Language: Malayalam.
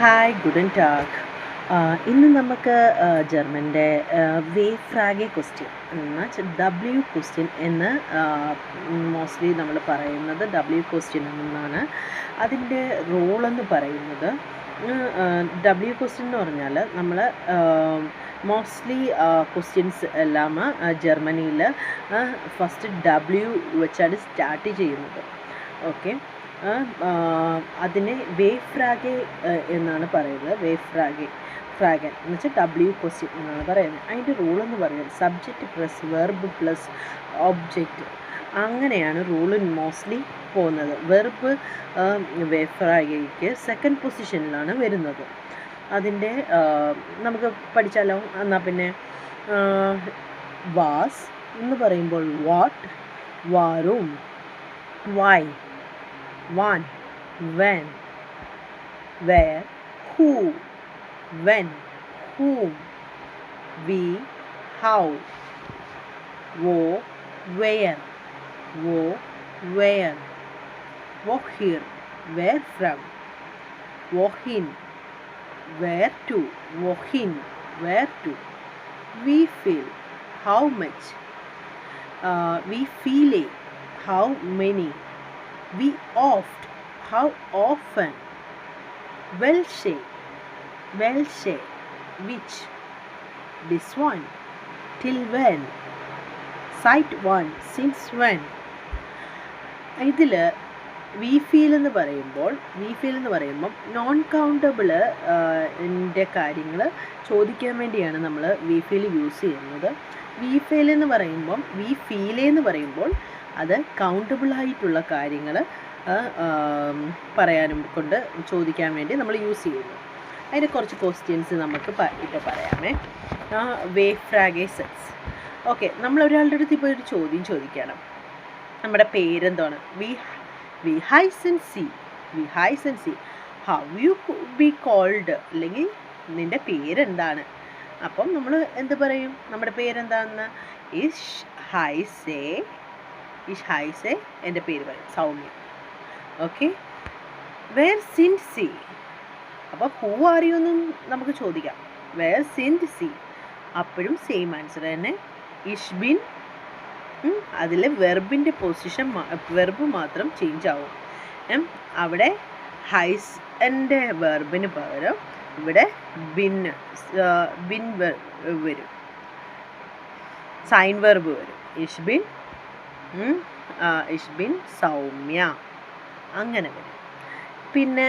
Hi ഗുഡൻ tag. ഇന്ന് നമുക്ക് ജർമ്മൻ്റെ വേ ഫ്രാഗെ ക്വസ്റ്റ്യൻ എന്ന് ഡബ്ല്യു ക്വസ്റ്റ്യൻ എന്ന് മോസ്റ്റ്ലി നമ്മൾ പറയുന്നത് ഡബ്ല്യു ക്വസ്റ്റ്യൻ എന്നാണ്. അതിൻ്റെ റോളെന്ന് പറയുന്നത് ഡബ്ല്യു ക്വസ്റ്റ്യൻ എന്ന് പറഞ്ഞാൽ നമ്മൾ മോസ്റ്റ്ലി ക്വസ്റ്റ്യൻസ് എല്ലാം ജർമ്മനിയിൽ ഫസ്റ്റ് ഡബ്ല്യു വെച്ചാണ് സ്റ്റാർട്ട് ചെയ്യുന്നത്. ഓക്കെ, അതിനെ വേ ഫ്രാഗെ എന്നാണ് പറയുന്നത്. വേ ഫ്രാഗൻ എന്ന് വെച്ചാൽ ഡബ്ല്യു ക്വസ്റ്റ്യൻ എന്നാണ് പറയുന്നത്. അതിൻ്റെ റൂളെന്ന് പറയുന്നത് subject plus verb plus object, അങ്ങനെയാണ് റൂൾ മോസ്റ്റ്ലി പോകുന്നത്. വെർബ് വേ ഫ്രാഗയ്ക്ക് സെക്കൻഡ് പൊസിഷനിലാണ് വരുന്നത്. അതിൻ്റെ നമുക്ക് പഠിച്ചാലോ? എന്നാൽ പിന്നെ വാസ് എന്ന് പറയുമ്പോൾ വാട്ട്, വാറും, why, wann, when, where, who, when, whom, wie, how, wo, where, woher, where from, wohin, where to, wohin, where to, we feel, how much, we feel, how many, we oft, how often, well say, which, this one, till when, cite one, since when. ഇതിൽ വി ഫീൽ എന്ന് പറയുമ്പം നോൺ കൗണ്ടബിൾ ൻ്റെ കാര്യങ്ങൾ ചോദിക്കാൻ വേണ്ടിയാണ് നമ്മൾ വി ഫീൽ യൂസ് ചെയ്യുന്നത്. വി ഫീൽ എന്ന് പറയുമ്പോൾ അത് കൗണ്ടബിളായിട്ടുള്ള കാര്യങ്ങൾ പറയാനും കൊണ്ട് ചോദിക്കാൻ വേണ്ടി നമ്മൾ യൂസ് ചെയ്യുന്നു. അതിന് കുറച്ച് ക്വസ്റ്റ്യൻസ് നമുക്ക് ഇപ്പോൾ പറയാമേ. വേ ഫ്രാഗെ സെറ്റ്സ്. ഓക്കെ, നമ്മൾ ഒരാളുടെ അടുത്ത് ഇപ്പോൾ ഒരു ചോദ്യം ചോദിക്കണം. നമ്മുടെ പേരെന്താണ്? വി ഹൈസൻ സി, ഹൗ യു ബി കോൾഡ്, അല്ലെങ്കിൽ നിൻ്റെ പേരെന്താണ്? അപ്പം നമ്മൾ എന്ത് പറയും? നമ്മുടെ പേരെന്താണെന്ന് ഇഷ് ഹൈസേ, എൻ്റെ പേര് പറയും സൗമ്യ. ഓക്കെ, വേർ സിൻഡ് സി, അപ്പോൾ ഹൂ ആർ യു എന്നും നമുക്ക് ചോദിക്കാം. വേർ സിൻഡ് സി, അപ്പോഴും സെയിം ആൻസർ തന്നെ. ഇഷ് ബിൻ, അതിൽ വെർബിൻ്റെ പൊസിഷൻ, വെർബ് മാത്രം ചേഞ്ച് ആവും. അവിടെ ഹൈസ് എൻ്റെ വെർബിന് പകരം ഇവിടെ ബിൻ വരും, സൈൻ വെർബ് വരും. ഇഷ് ബിൻ സൗമ്യ, അങ്ങനെ വരും. പിന്നെ